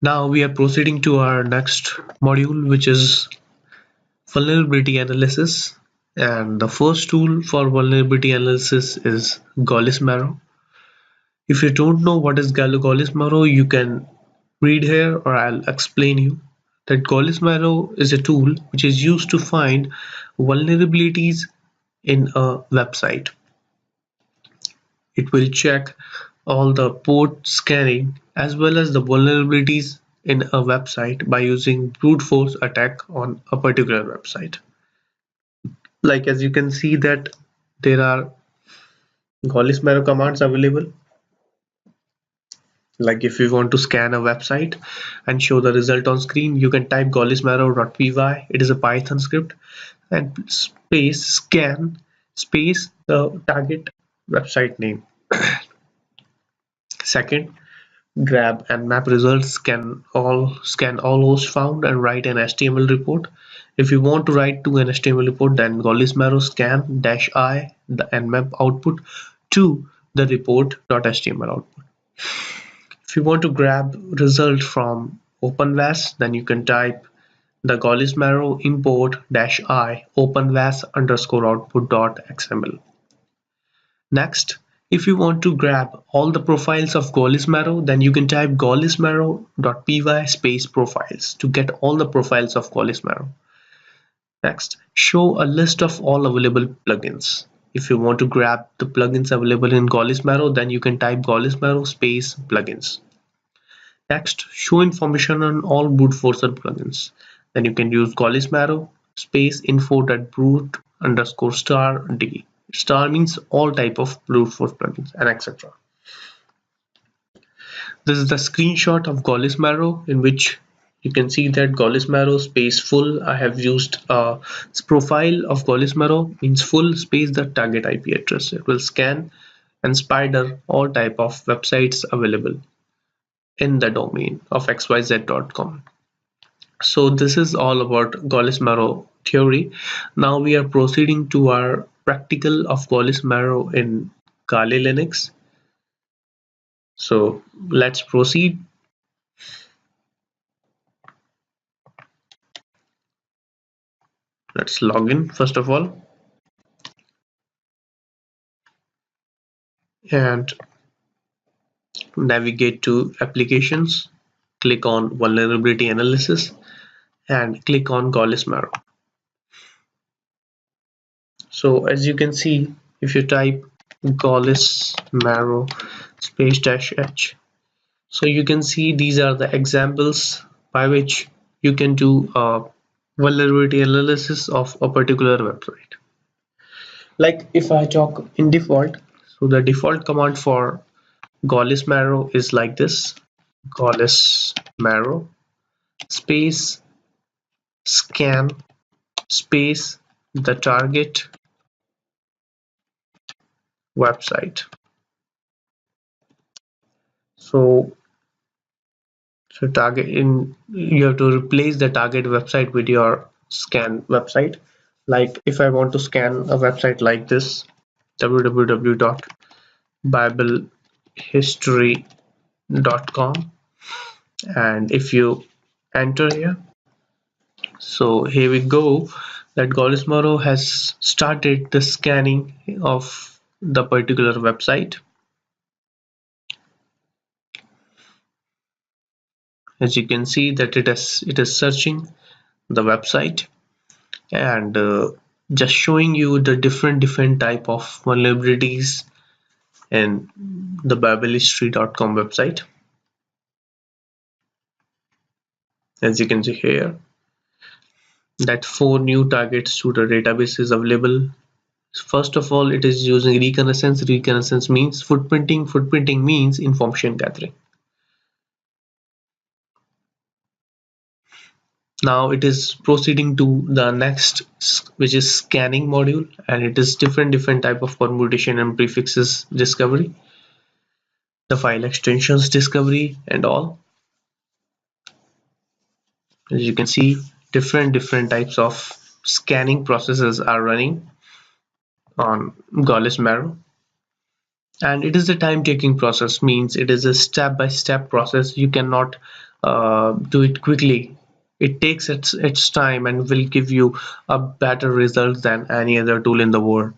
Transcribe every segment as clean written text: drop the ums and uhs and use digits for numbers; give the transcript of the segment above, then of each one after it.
Now we are proceeding to our next module, which is vulnerability analysis. And the first tool for vulnerability analysis is Golismaro. If you don't know what is Golismaro, you can read here or I'll explain you that Golismaro is a tool which is used to find vulnerabilities in a website. It will check all the port scanning as well as the vulnerabilities in a website by using brute force attack on a particular website. Like as you can see that there are Golismaro commands available. Like if you want to scan a website and show the result on screen, you can type golismaro.py. It is a Python script, and space scan space the target website name. Second, grab Nmap results, scan all hosts found and write an HTML report. If you want to write to an HTML report, then Golismaro scan -I the Nmap output to the report.html output. If you want to grab result from OpenWAS, then you can type the Golismaro import -I openwas_output.xml. Next, if you want to grab all the profiles of Golismaro, then you can type golismaro.py space profiles to get all the profiles of Golismaro. Next, show a list of all available plugins. If you want to grab the plugins available in Golismaro, then you can type golismaro space plugins. Next, show information on all brute force plugins. Then you can use Golismaro space info.brute_star_d. Star means all type of brute force plugins and etc. This is the screenshot of Golismaro in which you can see that Golismaro space full. I have used profile of Golismaro means full space the target IP address. It will scan and spider all type of websites available in the domain of xyz.com. So this is all about Golismaro theory. Now we are proceeding to our practical of Golismaro in Kali Linux. So let's proceed. Let's log in first of all and navigate to applications, click on vulnerability analysis and click on Golismaro. So as you can see, if you type Golismaro space -h, so you can see these are the examples by which you can do a vulnerability analysis of a particular website. Like if I talk in default, so the default command for Golismaro is like this: Golismaro space scan space the target website. So target in you have to replace the target website with your scan website. Like if I want to scan a website like this, www.biblehistory.com, and if you enter here, so here we go, that Golismaro has started the scanning of the particular website. As you can see that it is searching the website and just showing you the different type of vulnerabilities in the biblehistory.com website. As you can see here, that 4 new targets to the database is available. First of all, it is using reconnaissance. Reconnaissance means footprinting. Footprinting means information gathering. Now it is proceeding to the next, which is scanning module, and it is different type of permutation and prefixes discovery, the file extensions discovery and all. As you can see, different types of scanning processes are running on Golismaro, and it is a time-taking process, means it is a step-by-step process. You cannot do it quickly. It takes its time and will give you a better result than any other tool in the world.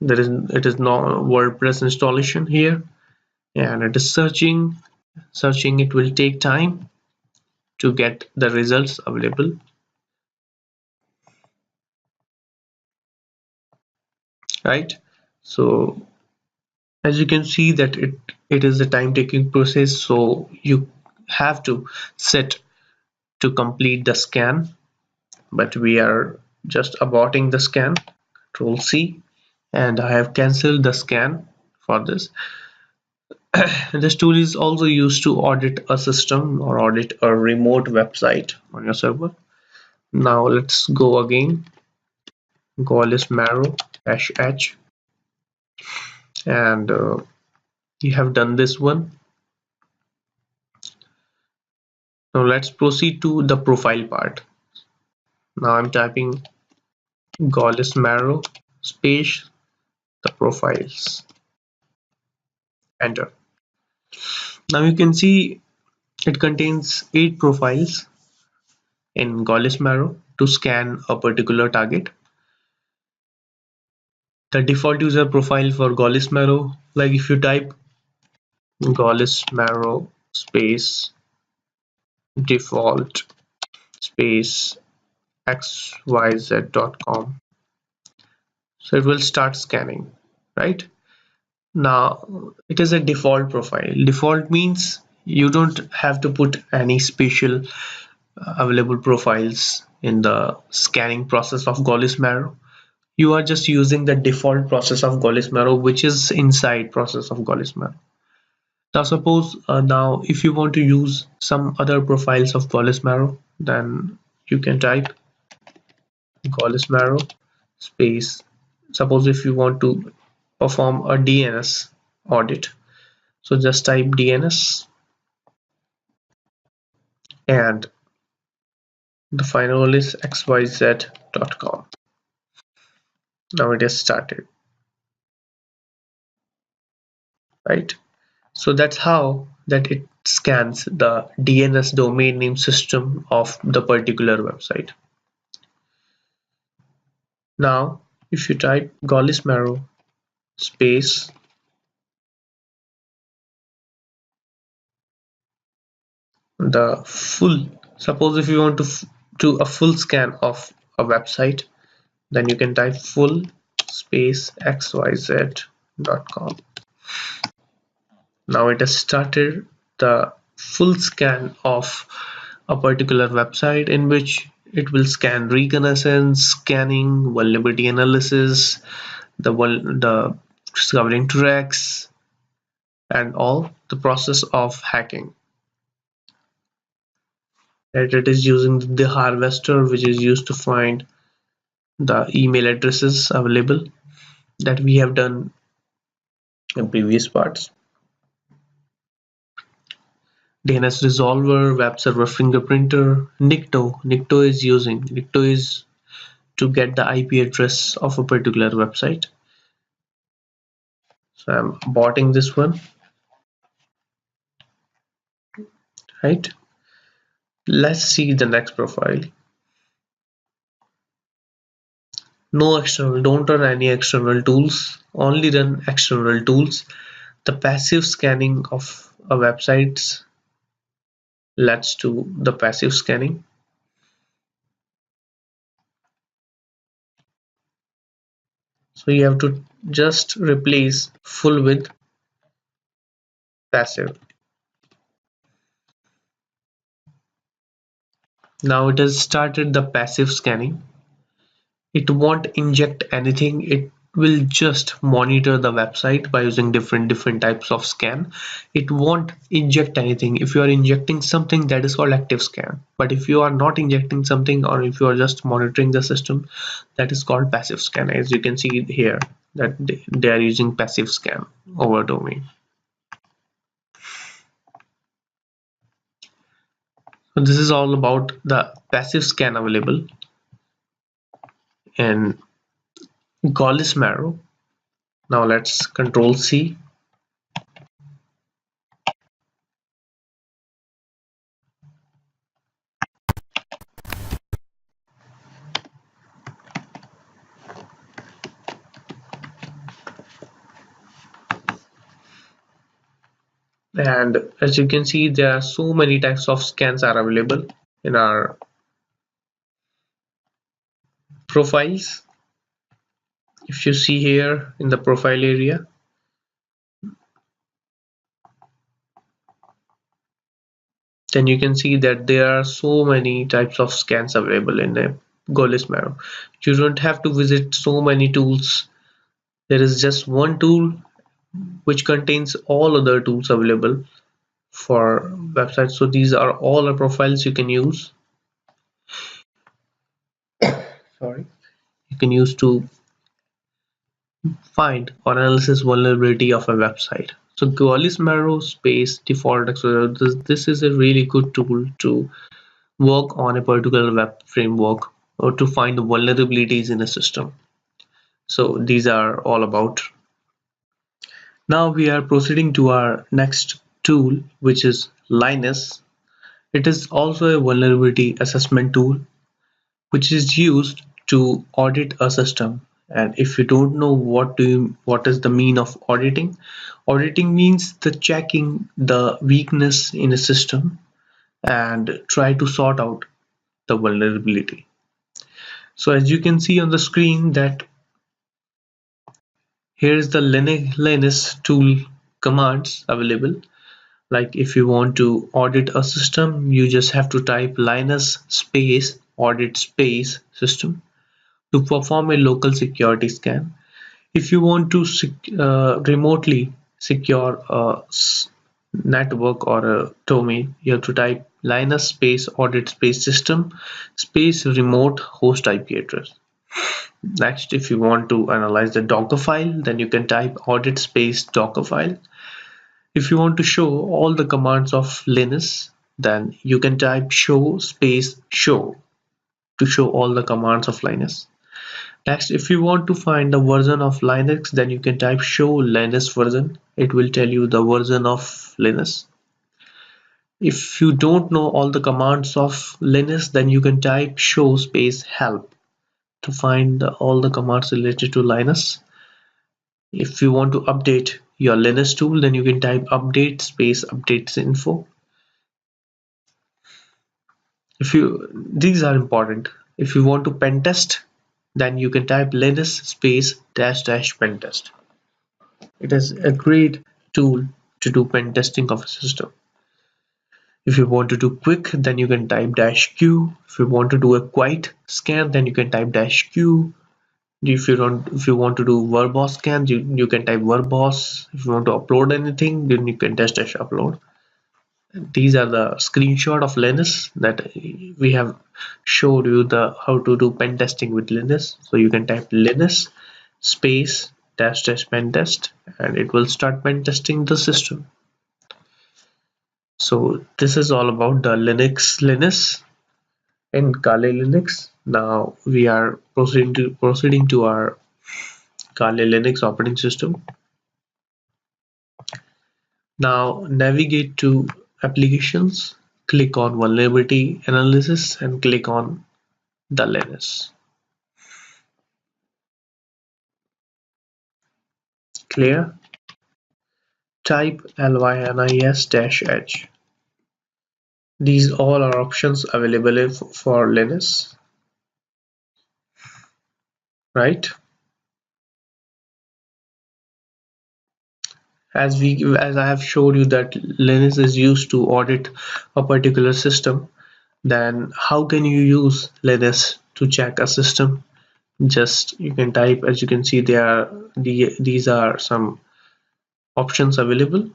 It is not WordPress installation here, and it is searching. It will take time to get the results available, right? So as you can see that it is a time taking process, so you have to set to complete the scan, but we are just aborting the scan. Control C, and I have cancelled the scan for this. This tool is also used to audit a system or audit a remote website on your server. Now let's go again. Golis marrow -h, and you have done this one. Now let's proceed to the profile part. Now I'm typing Golis marrow space the profiles. Enter. Now you can see it contains 8 profiles in Golis marrow to scan a particular target. The default user profile for Golis marrow, like if you type Golis marrow space default space xyz.com, so it will start scanning, right? Now it is a default profile. Default means you don't have to put any special available profiles in the scanning process of Golis marrow. You are just using the default process of Golis marrow, which is inside process of Golis marrow. Now suppose now if you want to use some other profiles of Golis marrow, then you can type Golis marrow space. Suppose if you want to perform a DNS audit, so just type DNS, and the final is xyz.com. Now it is started, right? So that's how that it scans the DNS domain name system of the particular website. Now if you type Golis marrow space the full, suppose if you want to do a full scan of a website, then you can type full space xyz.com. Now it has started the full scan of a particular website, in which it will scan reconnaissance, scanning, vulnerability analysis, the discovering tracks, and all the process of hacking. And it is using the harvester, which is used to find the email addresses available that we have done in previous parts. DNS resolver, web server fingerprinter, Nikto. Nikto is to get the IP address of a particular website. So I'm aborting this one, right? Let's see the next profile. No external, don't run any external tools, only run external tools. The passive scanning of a website. Let's do the passive scanning. So you have to just replace full with passive. Now it has started the passive scanning. It won't inject anything. It will just monitor the website by using different types of scan. It won't inject anything. If you are injecting something, that is called active scan. But if you are not injecting something, or if you are just monitoring the system, that is called passive scan. As you can see here, that they are using passive scan over domain. So this is all about the passive scan available in Golis marrow. Now let's Control C And as you can see, there are so many types of scans are available in our profiles. If you see here in the profile area, then you can see that there are so many types of scans available in a Golis Marrow. You don't have to visit so many tools. There is just one tool which contains all other tools available for websites. So these are all the profiles you can use. Sorry, you can use to find or analysis vulnerability of a website. So Golis Marrow space default explorer. This is a really good tool to work on a particular web framework or to find the vulnerabilities in a system. So these are all about. Now we are proceeding to our next tool, which is lynis. It is also a vulnerability assessment tool which is used to audit a system. And if you don't know what is the mean of auditing, auditing means the checking the weakness in a system and try to sort out the vulnerability. So as you can see on the screen that here is the lynis tool commands available. Like if you want to audit a system, you just have to type lynis space audit space system to perform a local security scan. If you want to remotely secure a network or a domain, you have to type lynis space audit space system space remote host IP address. Next, if you want to analyze the Docker file, then you can type audit space Docker file. If you want to show all the commands of Linux, then you can type show space show to show all the commands of Linux. Next, if you want to find the version of Linux, then you can type show Linux version. It will tell you the version of Linux. If you don't know all the commands of Linux, then you can type show space help to find all the commands related to Linux. If you want to update your Linux tool, then you can type update space updates info. These are important. If you want to pen test, then you can type linus space dash dash pen test. It is a great tool to do pen testing of a system. If you want to do quick, then you can type -q. If you want to do a quiet scan, then you can type -q. If you want to do verbose scan, you can type verbose. If you want to upload anything, then you can -upload. These are the screenshot of Linus that we have showed you the how to do pen testing with Linus. So you can type Linus space dash dash pen test and it will start pen testing the system. So this is all about the Linux in Kali Linux. Now we are proceeding to our Kali Linux operating system. Now navigate to applications, click on vulnerability analysis and click on the Linux. Clear? Type lynis-h. These all are options available for Linux, right? As I have showed you that Linux is used to audit a particular system, then how can you use Linux to check a system? Just you can type, as you can see these are some options available.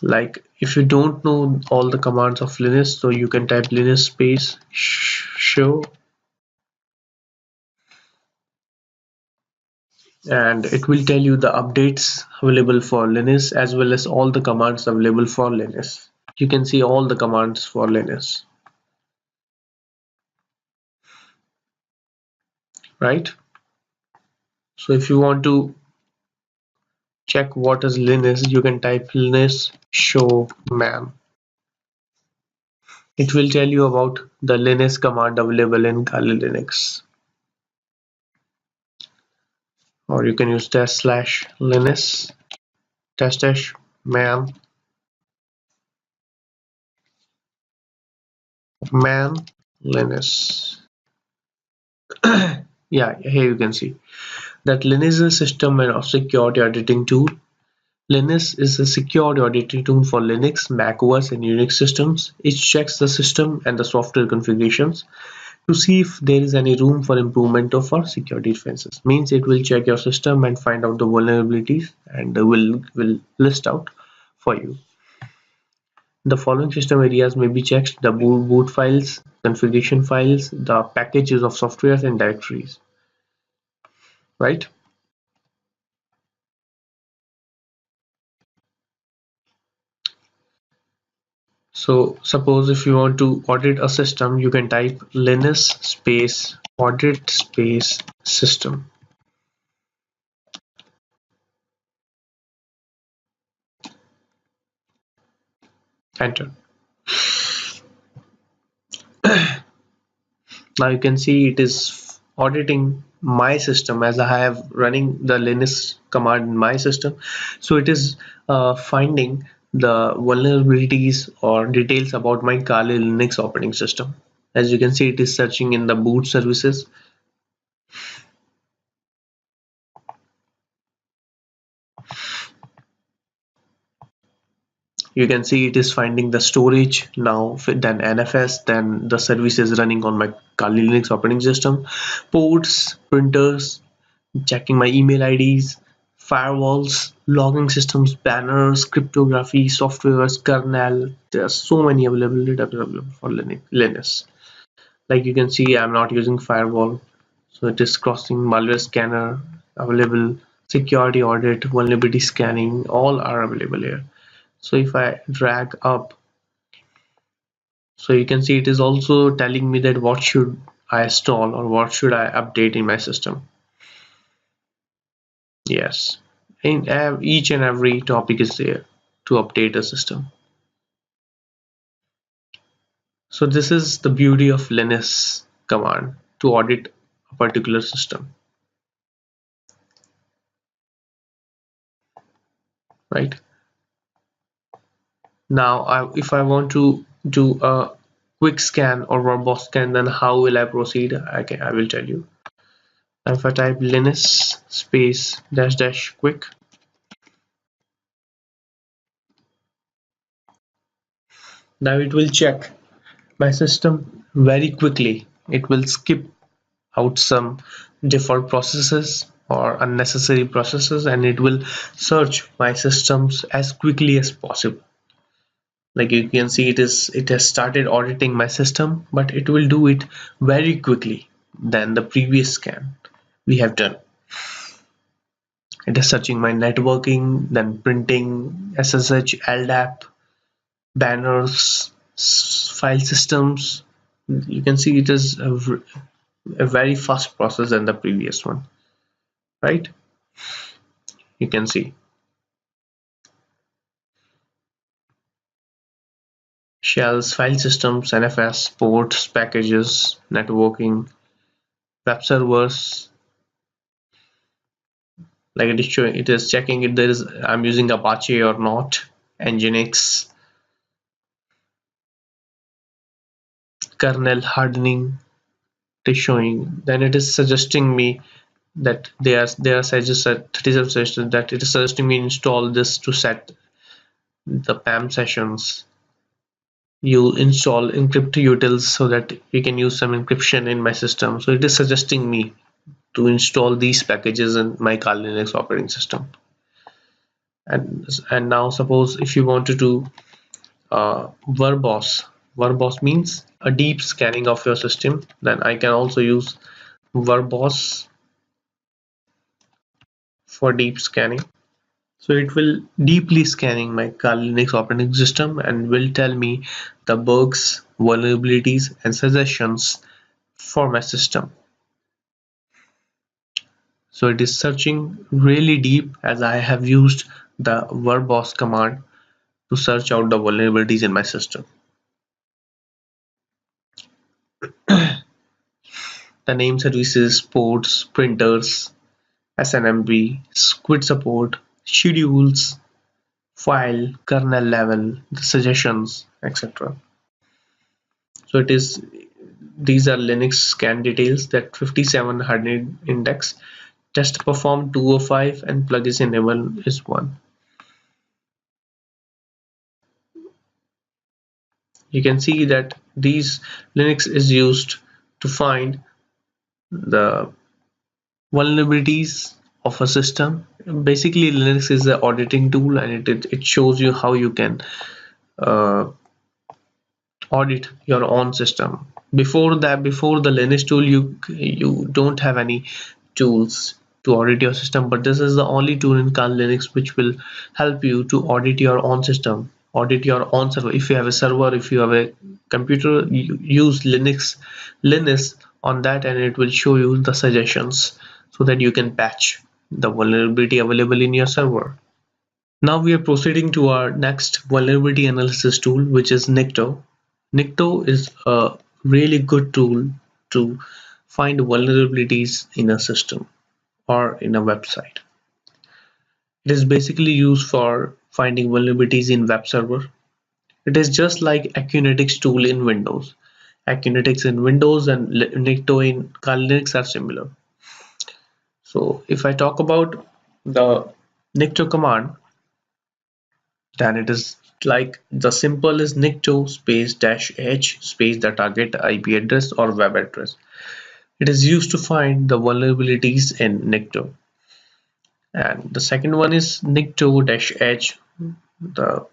Like if you don't know all the commands of Linux, so you can type linus space show and it will tell you the updates available for Linux as well as all the commands available for Linux. You can see all the commands for Linux, right? So if you want to check what is Linux, you can type linus show man. It will tell you about the Linux command available in Kali Linux, or you can use /linus -- man man lynis. Yeah, here you can see that lynis is a system and security auditing tool. Lynis is a security auditing tool for Linux, Mac OS, and Unix systems. It checks the system and the software configurations to see if there is any room for improvement or for security defenses. Means it will check your system and find out the vulnerabilities and will list out for you. The following system areas may be checked: the boot files, configuration files, the packages of software and directories. Right? So suppose if you want to audit a system, you can type lynis space audit space system. Enter. Now you can see it is auditing my system as I have running the lynis command in my system. So it is finding the vulnerabilities or details about my Kali Linux operating system. As you can see, it is searching in the boot services. You can see it is finding the storage now, then NFS, then the services running on my Kali Linux operating system, ports, printers, checking my email IDs, firewalls, logging systems, banners, cryptography, softwares, kernel. There are so many available for Linux. Like you can see, I'm not using firewall, so it is crossing malware scanner available, security audit, vulnerability scanning, all are available here. So if I drag up, so you can see it is also telling me that what should I install or what should I update in my system. Yes, in each and every topic is there to update a system. So this is the beauty of lynis command to audit a particular system, right? Now if I want to do a quick scan or robust scan, then how will I proceed? I will tell you. If I type lynis space dash dash quick, now it will check my system very quickly. It will skip out some default processes or unnecessary processes, and it will search my systems as quickly as possible. Like you can see, it has started auditing my system, but it will do it very quickly than the previous scan we have done. It is searching my networking, then printing, SSH, LDAP, banners, file systems. You can see it is a very fast process than the previous one, right? You can see shells, file systems, NFS, ports, packages, networking, web servers. Like it is showing, it is checking if there is I'm using Apache or not, Nginx, kernel hardening. It is showing. Then it is suggesting me that they are suggested 37 suggestions that it is suggesting me install this to set the PAM sessions. You install encrypt utils so that we can use some encryption in my system. So it is suggesting me to install these packages in my Kali Linux operating system. And now suppose if you want to do verbose. Verbose means a deep scanning of your system. Then I can also use verbose for deep scanning. So it will deeply scanning my Kali Linux operating system and will tell me the bugs, vulnerabilities, and suggestions for my system. So it is searching really deep as I have used the verbose command to search out the vulnerabilities in my system. The name services, ports, printers, SNMP, squid support, schedules, file, kernel level, the suggestions, etc. So it is, these are Linux scan details that 57 hardware index, test perform 205, and plugins enable is 1. You can see that these Linux is used to find the vulnerabilities of a system. Basically, Linux is an auditing tool, and it shows you how you can uh, audit your own system. Before that, before the Linux tool, you don't have any tools to audit your system, but this is the only tool in Khan Linux which will help you to audit your own system, audit your own server. If you have a server, if you have a computer, you use Linux on that, and it will show you the suggestions so that you can patch the vulnerability available in your server. Now we are proceeding to our next vulnerability analysis tool, which is Nikto. Nikto is a really good tool to find vulnerabilities in a system or in a website. It is basically used for finding vulnerabilities in web server. It is just like Acunetics tool in Windows. Acunetics in Windows and Nikto in Linux are similar. So if I talk about the Nikto command, then it is like the simple is Nikto space dash h space the target IP address or web address. It is used to find the vulnerabilities in Nikto. And the second one is Nikto dash h, the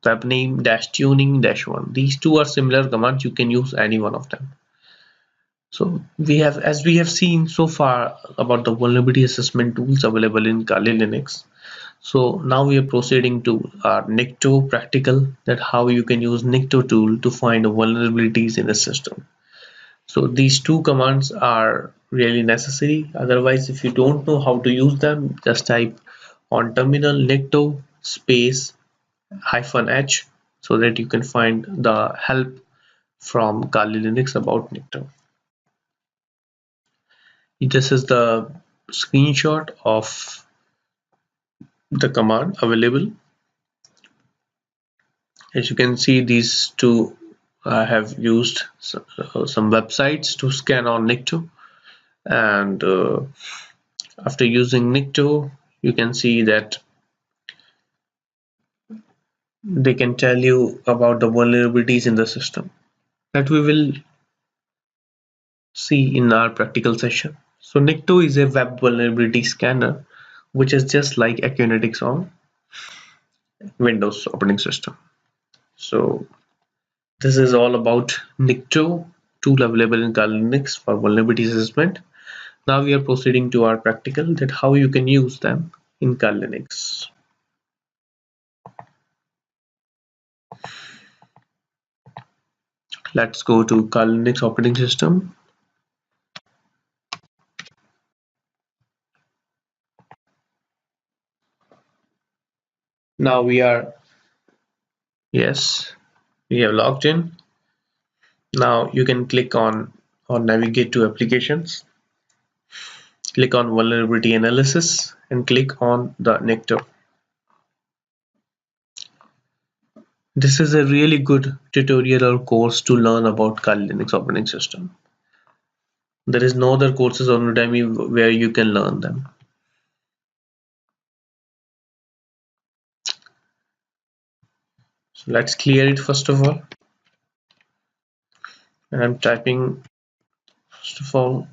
web name dash tuning dash 1. These two are similar commands. You can use any one of them. So we have, as we have seen so far about the vulnerability assessment tools available in Kali Linux. So now we are proceeding to our Nikto practical, that how you can use Nikto tool to find vulnerabilities in the system. So these two commands are really necessary. Otherwise, if you don't know how to use them, just type on terminal Nikto space -h so that you can find the help from Kali Linux about Nikto. This is the screenshot of the command available. As you can see, these two I have used some websites to scan on Nikto, and after using Nikto, you can see that they can tell you about the vulnerabilities in the system that we will see in our practical session. So Nikto is a web vulnerability scanner, which is just like Acunetics on Windows operating system. So this is all about Nikto tool available in Kali Linux for vulnerability assessment. Now we are proceeding to our practical, that how you can use them in Kali Linux. Let's go to Kali Linux operating system. Now we are, yes, we have logged in. Now you can click on or navigate to applications, click on vulnerability analysis, and click on the Nikto. This is a really good tutorial or course to learn about Kali Linux operating system. There is no other courses on Udemy where you can learn them. So let's clear it first of all. And I'm typing first of all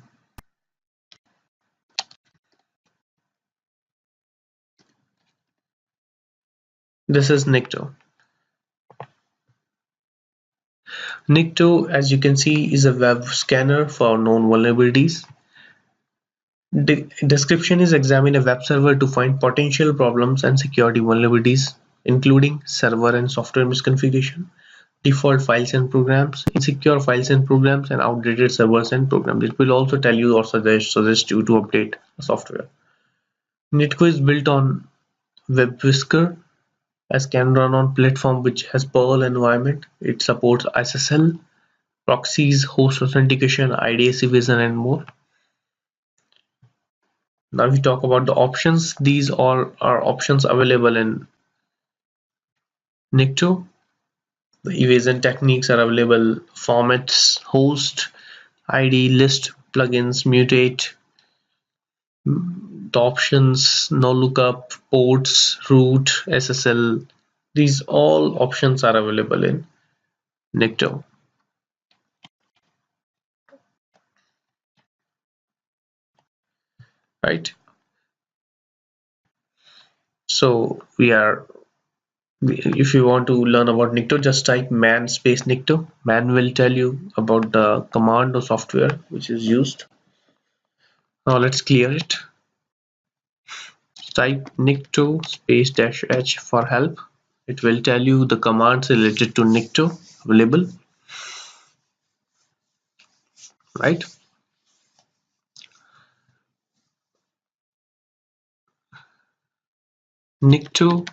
this is Nikto. Nikto, as you can see, is a web scanner for known vulnerabilities. The description is examine a web server to find potential problems and security vulnerabilities, including server and software misconfiguration, default files and programs, insecure files and programs, and outdated servers and programs. It will also tell you or suggest you to update the software. Nikto is built on WebWhisker, as can run on platform which has Perl environment. It supports SSL, proxies, host authentication, IDSC vision, and more. Now we talk about the options. These all are options available in Nikto. The evasion techniques are available: formats, host, ID, list, plugins, mutate, the options, no lookup, ports, root, SSL. These all options are available in Nikto. Right? So if you want to learn about Nikto, just type man space Nikto. Man will tell you about the command or software which is used. Now let's clear it. Type Nikto space -h for help. It will tell you the commands related to Nikto available. Right? Nikto-h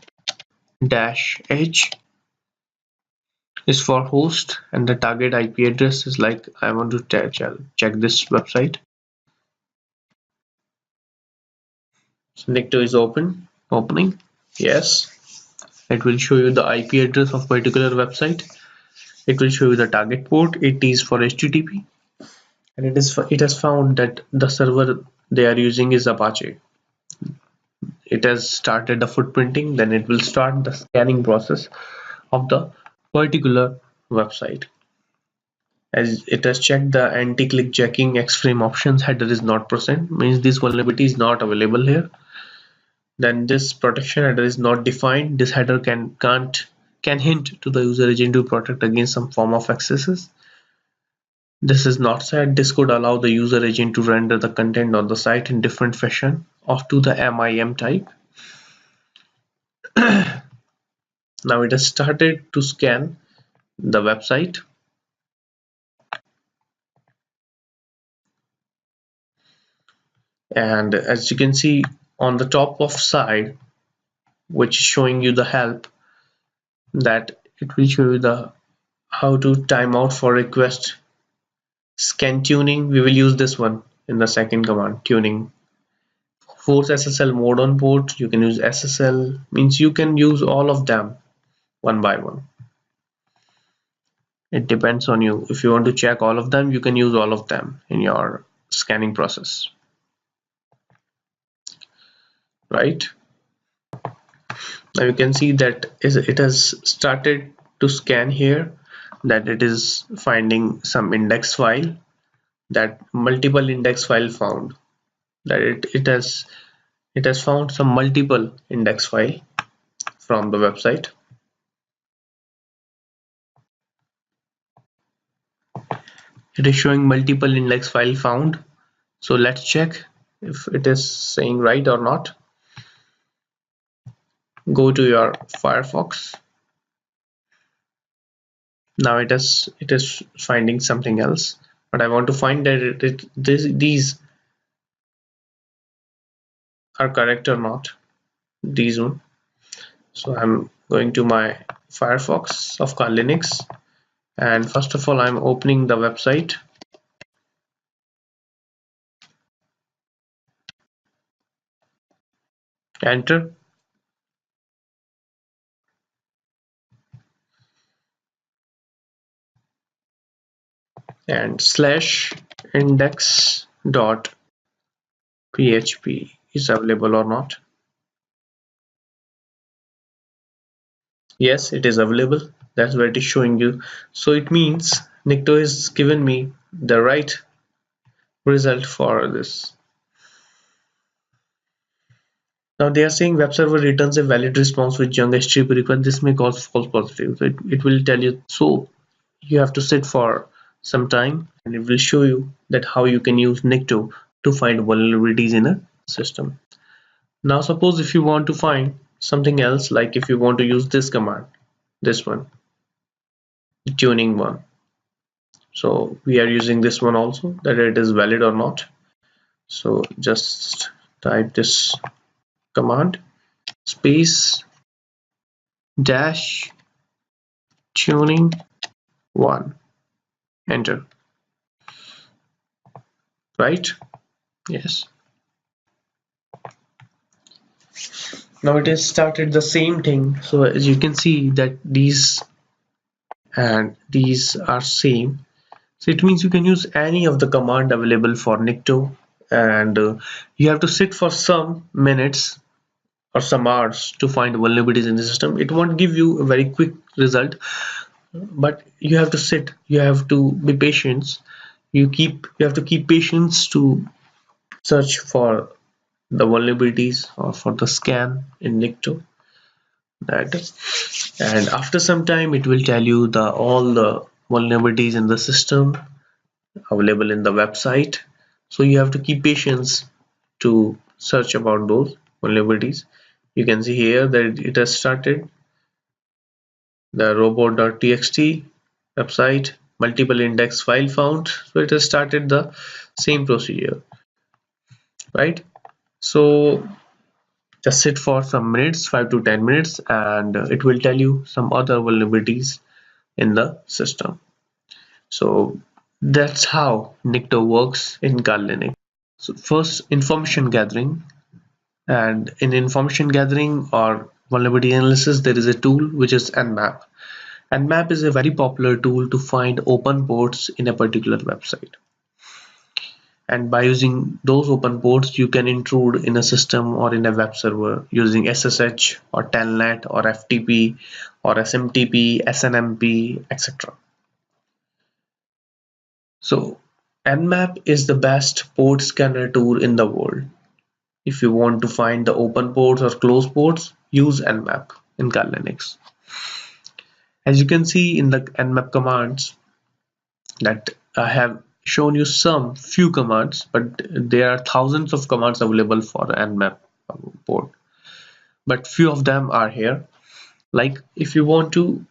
is for host, and the target IP address is like I want to check this website. So Nikto is opening. Yes. It will show you the IP address of particular website. It will show you the target port. It is for HTTP, and it has found that the server they are using is Apache. It has started the footprinting, then it will start the scanning process of the particular website. As it has checked the anti-click jacking X-frame options header is not present, means this vulnerability is not available here. Then this protection header is not defined. This header can hint to the user agent to protect against some form of accesses. This is not set. This could allow the user agent to render the content on the site in different fashion or to the MIM type. Now it has started to scan the website. And as you can see on the top of side, which is showing you the help, that it will show you the how to timeout for request scan tuning. We will use this one in the second command, tuning. Force SSL mode on port. You can use SSL, means you can use all of them one by one. It depends on you. If you want to check all of them, you can use all of them in your scanning process. Right? Now you can see that it has started to scan here, that it is finding some index file, that multiple index file found, that it has found some multiple index file from the website. It is showing multiple index file found. So let's check if it is saying right or not. Go to your Firefox. Now it is finding something else, but I want to find that these are correct or not, these one. So I'm going to my Firefox of Linux, and first of all I'm opening the website. Enter. And /index.php is available or not. Yes, it is available. That's what it is showing you. So it means Nikto has given me the right result for this. Now they are saying web server returns a valid response with young HTTP request. This may cause false positive. So it will tell you. So you have to sit for some time, and it will show you that how you can use Nikto to find vulnerabilities in a system. Now suppose if you want to find something else, like if you want to use this command, this one, the tuning one. So we are using this one also, that it is valid or not. So just type this command, space dash tuning 1, enter. Right? Yes. Now it has started the same thing. So as you can see that these and these are same. So it means you can use any of the command available for Nikto, and you have to sit for some minutes or some hours to find vulnerabilities in the system. It won't give you a very quick result, but you have to sit, you have to be patient, you have to keep patience to search for the vulnerabilities or for the scan in Nikto. That, and after some time it will tell you the all the vulnerabilities in the system available in the website. So you have to keep patience to search about those vulnerabilities. You can see here that it has started the robot.txt website, multiple index file found. So it has started the same procedure, right? So just sit for some minutes, 5 to 10 minutes, and it will tell you some other vulnerabilities in the system. So that's how Nikto works in Linux. So first, information gathering, and in information gathering or vulnerability analysis there is a tool which is Nmap. Nmap is a very popular tool to find open ports in a particular website, and by using those open ports you can intrude in a system or in a web server using SSH or Telnet or FTP or SMTP, SNMP, etc. So Nmap is the best port scanner tool in the world. If you want to find the open ports or closed ports, use Nmap in Kali Linux. As you can see in the Nmap commands, that I have shown you some few commands, but there are thousands of commands available for Nmap port. But few of them are here. Like if you want to,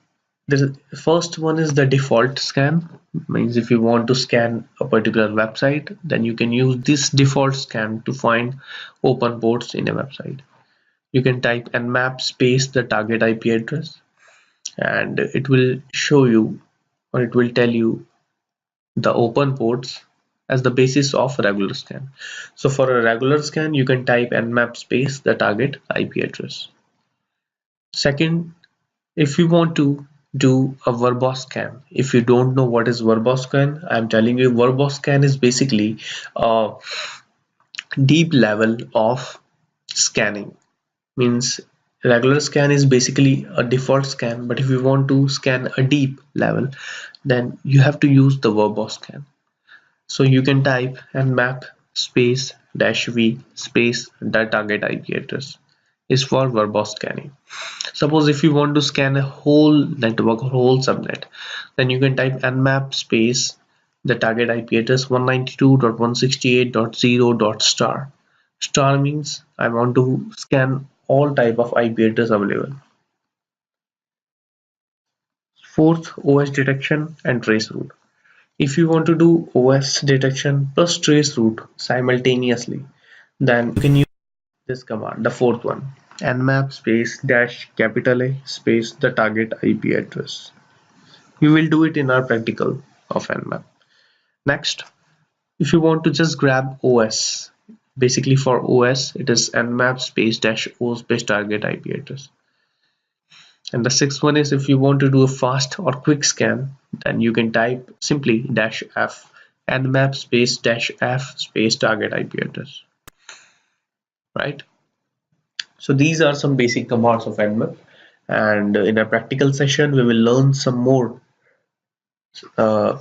the first one is the default scan. Means if you want to scan a particular website, then you can use this default scan to find open ports in a website. You can type nmap space the target IP address, and it will show you, or it will tell you the open ports as the basis of regular scan. So for a regular scan, you can type nmap space the target IP address. Second, if you want to do a verbose scan, if you don't know what is verbose scan, I'm telling you verbose scan is basically a deep level of scanning. Means regular scan is basically a default scan, but if you want to scan a deep level, then you have to use the verbose scan. So you can type nmap space -v space the target IP address is for verbose scanning. Suppose if you want to scan a whole network or whole subnet, then you can type nmap space the target IP address 192.168.0. Star means I want to scan all type of IP address available. Fourth, OS detection and trace route. If you want to do OS detection plus trace route simultaneously, then you can use this command, the fourth one, nmap space -A space the target IP address. We will do it in our practical of nmap. Next, if you want to just grab OS, basically for OS it is nmap space -O space target IP address. And the sixth one is if you want to do a fast or quick scan, then you can type simply -F nmap space -F space target IP address. Right? So these are some basic commands of Nmap, and in a practical session we will learn some more uh,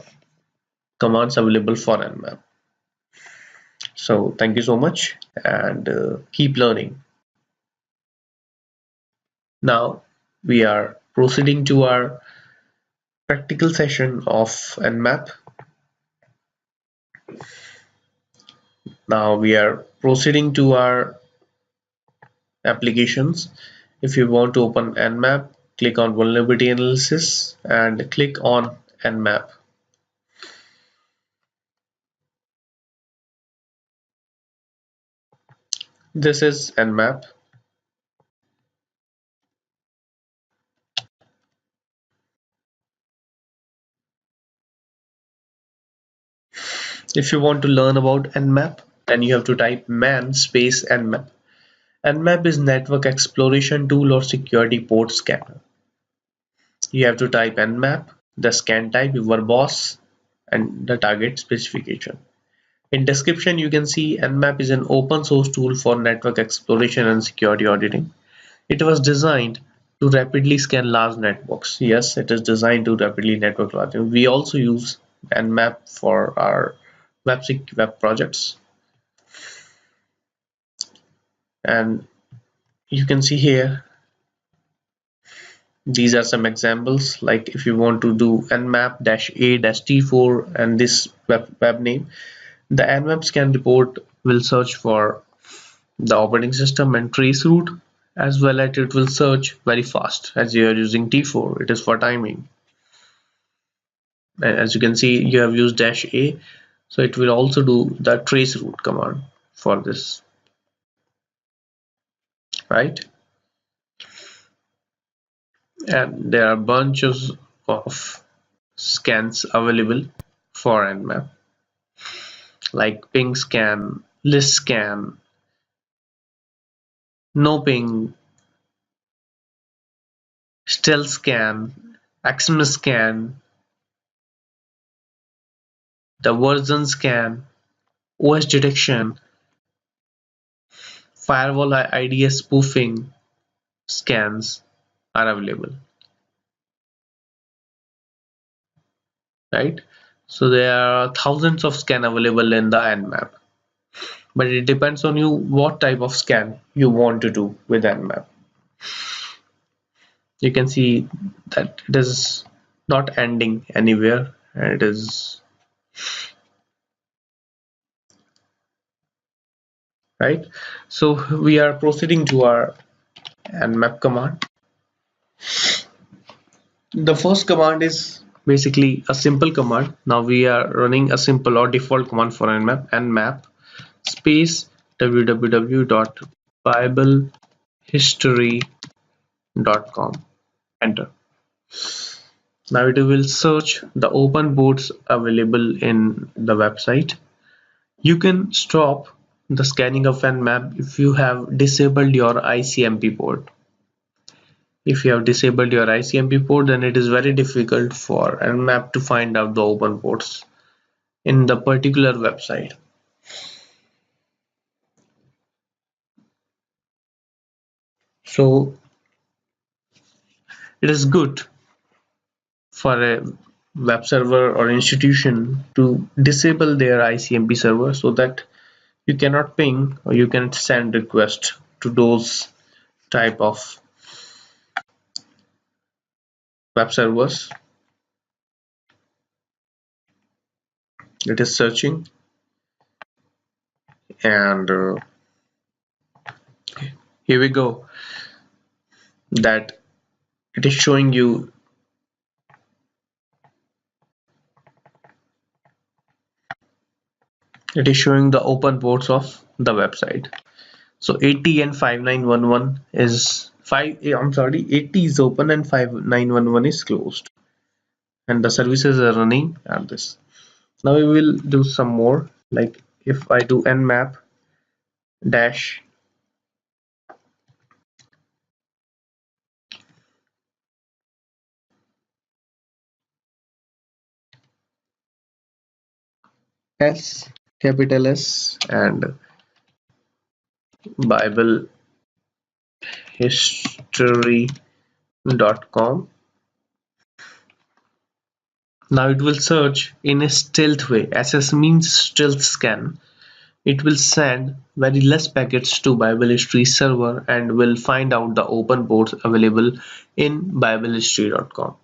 commands available for Nmap. So thank you so much, and keep learning. Now we are proceeding to our practical session of Nmap. Now we are proceeding to our applications. If you want to open Nmap, click on vulnerability analysis and click on Nmap. This is Nmap. If you want to learn about Nmap, then you have to type man space Nmap. Nmap is network exploration tool or security port scanner. You have to type Nmap the scan type, verbose, and the target specification. In description, you can see Nmap is an open source tool for network exploration and security auditing. It was designed to rapidly scan large networks. Yes, it is designed to rapidly network large. We also use Nmap for our web projects. And you can see here, these are some examples. Like if you want to do nmap-a-t4 and this web name, the nmap scan report will search for the operating system and trace route, as well as it will search very fast. As you are using T4, it is for timing. And as you can see, you have used -a, so it will also do the trace route command for this, right? And there are bunches of scans available for nmap, like ping scan, list scan, no ping, stealth scan, xms scan, the version scan, OS detection, firewall IDS spoofing scans are available, right? So there are thousands of scan available in the nmap, but it depends on you what type of scan you want to do with nmap. You can see that it is not ending anywhere, and it is right. So we are proceeding to our nmap command. The first command is basically a simple command. Now we are running a simple or default command for nmap space www.biblehistory.com. Enter. Now it will search the open ports available in the website. You can stop the scanning of nmap if you have disabled your ICMP port. If you have disabled your ICMP port, then it is very difficult for Nmap to find out the open ports in the particular website. So it is good for a web server or institution to disable their ICMP server so that you cannot ping or you can send requests to those type of web servers. It is searching, and here we go, that it is showing you the open ports of the website. So 80 and 5911 is 80 is open and 5911 is closed, and the services are running at this. Now we will do some more. Like if I do nmap dash S, capital S, and biblehistory.com. Now it will search in a stealth way. SS means stealth scan. It will send very less packets to Bible History server and will find out the open ports available in biblehistory.com.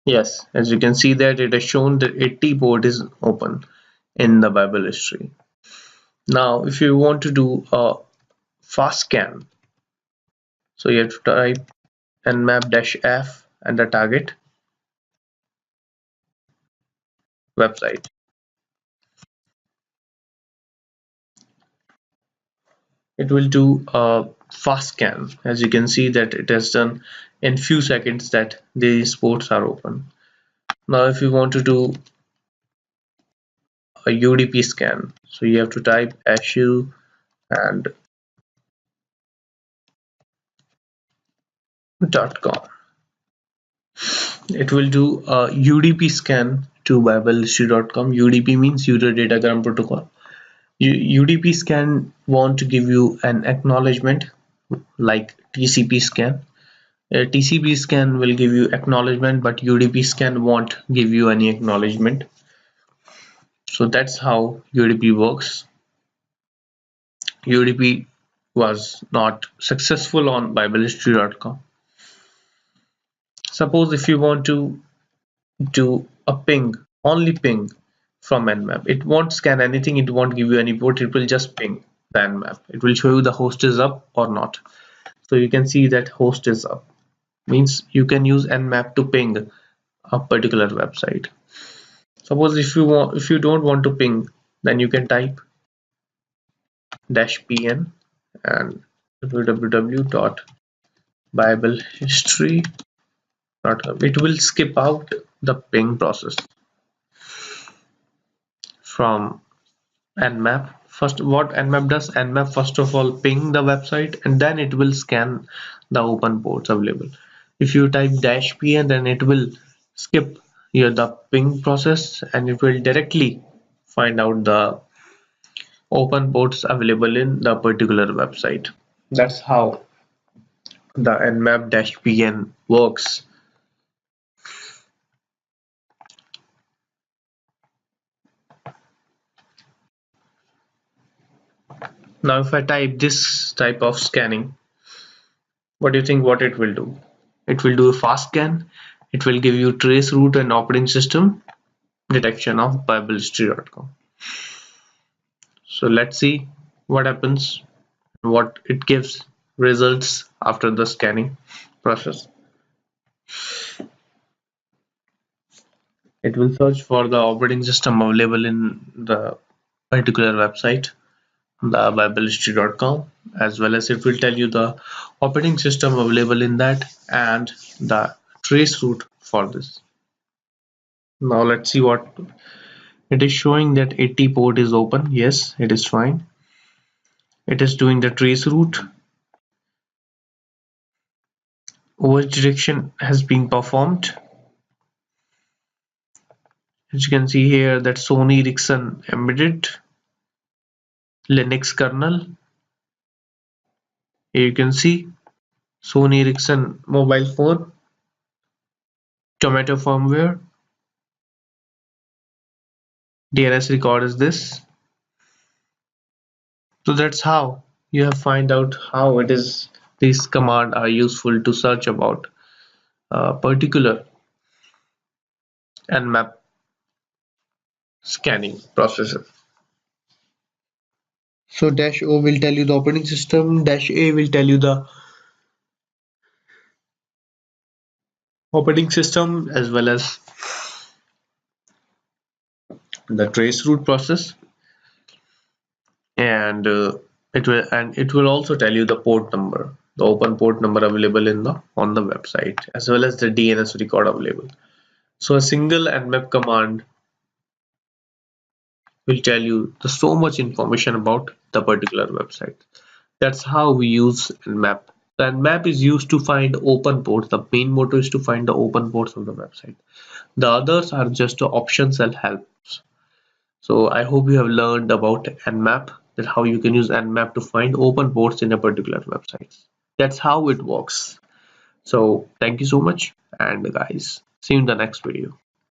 Yes, as you can see that it has shown that 80 port is open in the Bible History. Now if you want to do a fast scan, so you have to type nmap-f and the target website. It will do a fast scan. As you can see that it has done in few seconds that these ports are open. Now if you want to do a UDP scan, so you have to type su and com. It will do a UDP scan to biblehistory.com. UDP means User Datagram Protocol. UDP scan want to give you an acknowledgement like TCP scan. TCP scan will give you acknowledgement, but UDP scan won't give you any acknowledgement. So that's how UDP works. UDP was not successful on biblehistory.com. Suppose if you want to do a ping, only ping from Nmap, it won't scan anything, it won't give you any port, it will just ping the Nmap. It will show you the host is up or not. So you can see that host is up, means you can use Nmap to ping a particular website. Suppose if you don't want to ping, then you can type -pn and www.biblehistory.com. It will skip out the ping process from Nmap. First, what Nmap does, Nmap first of all ping the website and then it will scan the open ports available. If you type -pn, then it will skip the ping process and it will directly find out the open ports available in the particular website. That's how the Nmap-pn works. Now if I type this type of scanning, what do you think what it will do? It will do a fast scan. It will give you trace route and operating system detection of biblehistory.com. So let's see what happens, what it gives results after the scanning process. It will search for the operating system available in the particular website, the biblehistory.com, as well as it will tell you the operating system available in that and the trace route for this. Now let's see what it is showing. That 80 port is open. Yes, it is fine. It is doing the trace route. OS detection has been performed. As you can see here, that Sony Ericsson embedded Linux kernel. Here you can see Sony Ericsson mobile phone, Tomato firmware, DNS record is this. So that's how you have find out how it is these commands are useful to search about a particular Nmap scanning processor. So -O will tell you the operating system, -A will tell you the operating system as well as the trace route process, and it will also tell you the port number, the open port number available in the on the website, as well as the DNS record available. So a single nmap command will tell you so much information about the particular website. That's how we use nmap. The nmap is used to find open ports. The main motto is to find the open ports of the website. The others are just options and helps. So I hope you have learned about Nmap, that how you can use Nmap to find open ports in a particular website. That's how it works. So thank you so much, and guys, see you in the next video.